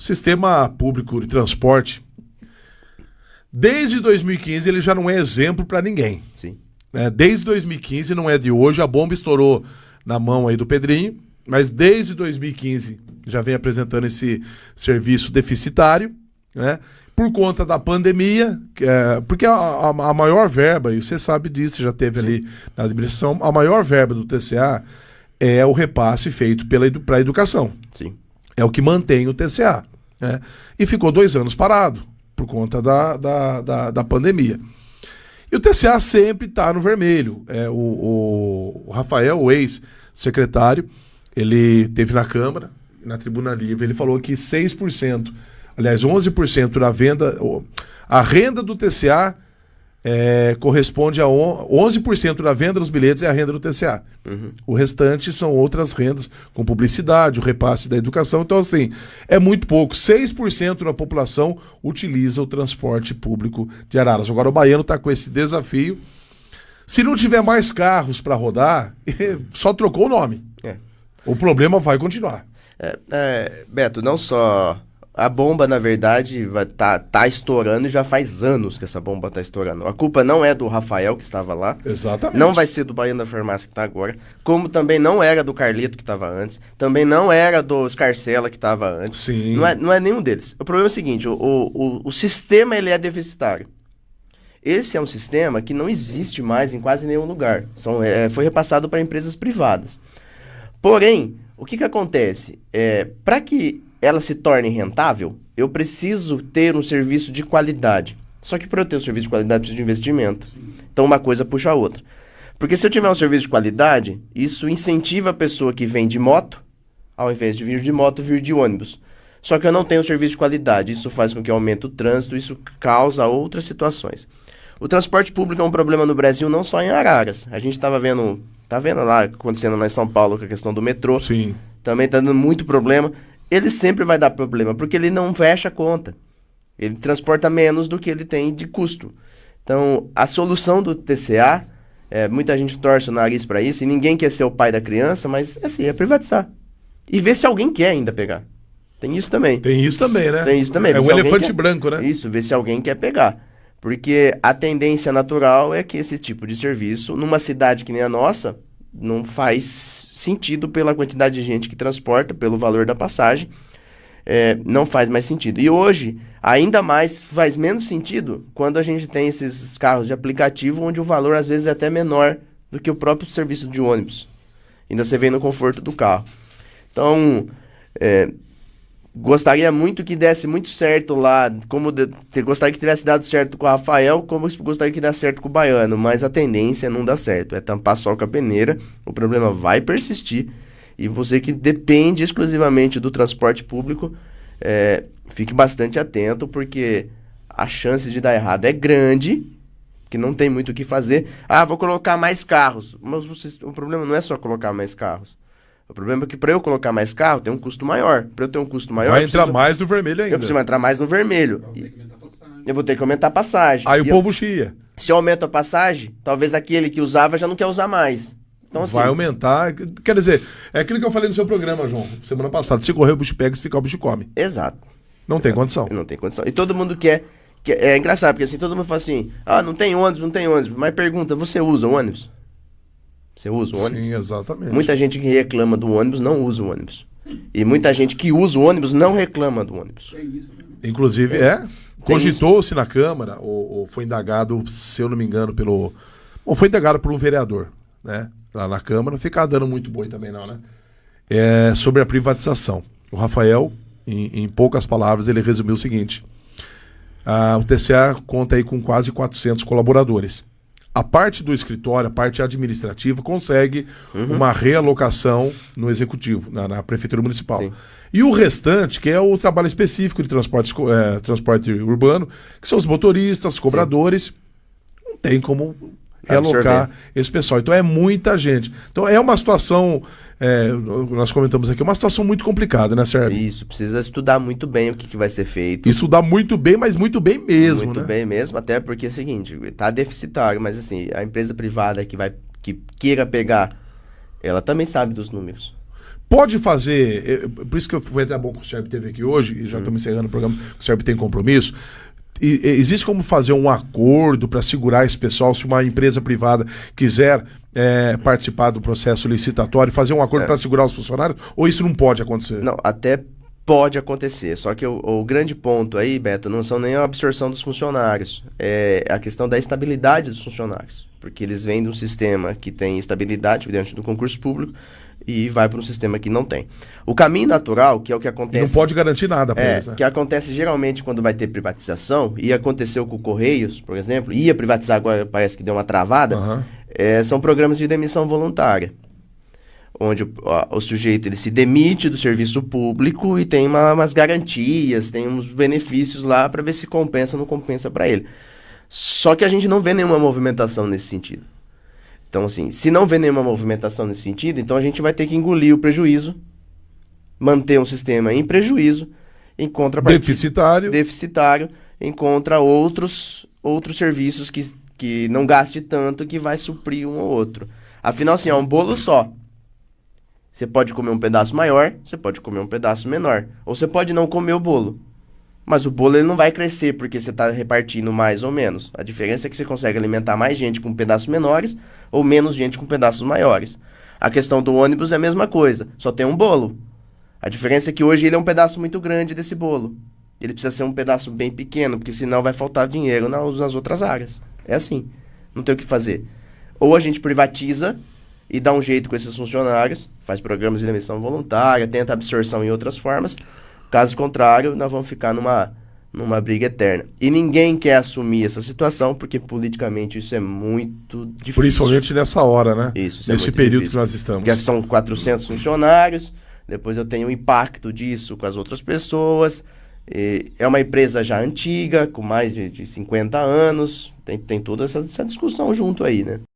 O sistema público de transporte, desde 2015, ele já não é exemplo para ninguém. Sim. Né? Desde 2015, não é de hoje, a bomba estourou na mão aí do Pedrinho, mas desde 2015 já vem apresentando esse serviço deficitário, né? Por conta da pandemia, porque a maior verba, e você sabe disso, já teve ali na administração, a maior verba do TCA é o repasse feito para a educação. Sim. É o que mantém o TCA. Né? E ficou 2 anos parado, por conta da pandemia. E o TCA sempre está no vermelho. O Rafael, o ex-secretário, ele teve na Câmara, na Tribuna Livre, ele falou que 6%, aliás, 11% da venda, a renda do TCA corresponde a 11% da venda dos bilhetes é a renda do TCA. Uhum. O restante são outras rendas, com publicidade, o repasse da educação. Então, assim, é muito pouco. 6% da população utiliza o transporte público de Araras. Agora, o baiano está com esse desafio. Se não tiver mais carros para rodar, só trocou o nome. O problema vai continuar. Beto, não só... A bomba, na verdade, tá estourando e já faz anos que essa bomba tá estourando. A culpa não é do Rafael, que estava lá. Exatamente. Não vai ser do Baiano da Farmácia, que tá agora. Como também não era do Carlito, que estava antes. Também não era do Scarcella, que estava antes. Sim. Não é nenhum deles. O problema é o seguinte, o sistema ele é deficitário. Esse é um sistema que não existe mais em quase nenhum lugar. Foi repassado para empresas privadas. Porém, o que acontece? Para que ela se torne rentável, eu preciso ter um serviço de qualidade. Só que para eu ter um serviço de qualidade, eu preciso de investimento. Então uma coisa puxa a outra. Porque se eu tiver um serviço de qualidade, isso incentiva a pessoa que vem de moto, ao invés de vir de moto, vir de ônibus. Só que eu não tenho um serviço de qualidade. Isso faz com que aumente o trânsito, isso causa outras situações. O transporte público é um problema no Brasil, não só em Araras. A gente tá vendo lá, acontecendo lá em São Paulo, com a questão do metrô. Sim. Também tá dando muito problema. Ele sempre vai dar problema, porque ele não fecha a conta. Ele transporta menos do que ele tem de custo. Então, a solução do TCA, muita gente torce o nariz para isso, e ninguém quer ser o pai da criança, mas assim, é privatizar. E ver se alguém quer ainda pegar. Tem isso também. Tem isso também, né? Tem isso também. É um elefante branco, né? Isso, ver se alguém quer pegar. Porque a tendência natural é que esse tipo de serviço, numa cidade que nem a nossa, não faz sentido pela quantidade de gente que transporta, pelo valor da passagem, não faz mais sentido. E hoje, ainda mais, faz menos sentido quando a gente tem esses carros de aplicativo, onde o valor às vezes é até menor do que o próprio serviço de ônibus. Ainda você vem no conforto do carro. Então, gostaria muito que desse muito certo lá, gostaria que tivesse dado certo com o Rafael, como gostaria que desse certo com o Baiano, mas a tendência é não dar certo, é tampar sol com a peneira, o problema vai persistir, e você que depende exclusivamente do transporte público, fique bastante atento, porque a chance de dar errado é grande, que não tem muito o que fazer. Vou colocar mais carros, mas o problema não é só colocar mais carros. O problema é que para eu colocar mais carro tem um custo maior. Para eu ter um custo maior... Vai entrar mais no vermelho ainda. Eu preciso entrar mais no vermelho. Eu vou ter que aumentar a passagem. Aí o povo chia. Se eu aumento a passagem, talvez aquele que usava já não quer usar mais. Então, assim, vai aumentar. Quer dizer, é aquilo que eu falei no seu programa, João, semana passada. Se correr, o bicho pega, se ficar, o bicho come. Exato. Não tem condição. Não tem condição. E todo mundo quer... É engraçado, porque assim, todo mundo fala assim, não tem ônibus. Mas pergunta, você usa o ônibus? Você usa o ônibus? Sim, exatamente. Muita gente que reclama do ônibus não usa o ônibus. E muita gente que usa o ônibus não reclama do ônibus. Inclusive, cogitou-se na Câmara, ou foi indagado, se eu não me engano, foi indagado por um vereador, né? Lá na Câmara, ficar dando muito boi também não, né? Sobre a privatização. O Rafael, em poucas palavras, ele resumiu o seguinte: o TCA conta aí com quase 400 colaboradores. A parte do escritório, a parte administrativa, consegue uma realocação no executivo, na prefeitura municipal. Sim. E o restante, que é o trabalho específico de transporte urbano, que são os motoristas, cobradores, não tem como realocar esse pessoal. Então é muita gente. Então é uma situação, nós comentamos aqui, uma situação muito complicada, né, Sérgio? Isso, precisa estudar muito bem o que vai ser feito. Estudar muito bem, mas muito bem mesmo, muito bem mesmo, até porque é o seguinte, tá deficitário, mas assim, a empresa privada que queira pegar, ela também sabe dos números. Pode fazer, por isso que foi até bom que o Serb esteve aqui hoje, e já estamos encerrando o programa, o Serb tem compromisso. Existe como fazer um acordo para segurar esse pessoal, se uma empresa privada quiser participar do processo licitatório, fazer um acordo para segurar os funcionários, ou isso não pode acontecer? Não, até pode acontecer, só que o grande ponto aí, Beto, não são nem a absorção dos funcionários, é a questão da estabilidade dos funcionários, porque eles vêm de um sistema que tem estabilidade dentro do concurso público e vai para um sistema que não tem. O caminho natural, que é o que acontece... E não pode garantir nada para eles, né? Que acontece geralmente quando vai ter privatização, e aconteceu com o Correios, por exemplo, ia privatizar agora, parece que deu uma travada, são programas de demissão voluntária, onde o sujeito ele se demite do serviço público e tem umas garantias, tem uns benefícios lá para ver se compensa ou não compensa para ele. Só que a gente não vê nenhuma movimentação nesse sentido. Então, assim, se não vê nenhuma movimentação nesse sentido, então a gente vai ter que engolir o prejuízo, manter um sistema em prejuízo, em contrapartida deficitário, encontra outros serviços que não gaste tanto, que vai suprir um ou outro. Afinal, assim, é um bolo só. Você pode comer um pedaço maior, você pode comer um pedaço menor. Ou você pode não comer o bolo. Mas o bolo ele não vai crescer porque você está repartindo mais ou menos. A diferença é que você consegue alimentar mais gente com pedaços menores ou menos gente com pedaços maiores. A questão do ônibus é a mesma coisa, só tem um bolo. A diferença é que hoje ele é um pedaço muito grande desse bolo. Ele precisa ser um pedaço bem pequeno, porque senão vai faltar dinheiro nas outras áreas. É assim, não tem o que fazer. Ou a gente privatiza e dá um jeito com esses funcionários, faz programas de demissão voluntária, tenta absorção em outras formas. Caso contrário, nós vamos ficar numa briga eterna. E ninguém quer assumir essa situação, porque politicamente isso é muito difícil. Principalmente nessa hora, né? Isso nesse é período difícil. Que nós estamos. Porque são 400 funcionários, depois eu tenho o impacto disso com as outras pessoas. É uma empresa já antiga, com mais de 50 anos, tem toda essa discussão junto aí, né?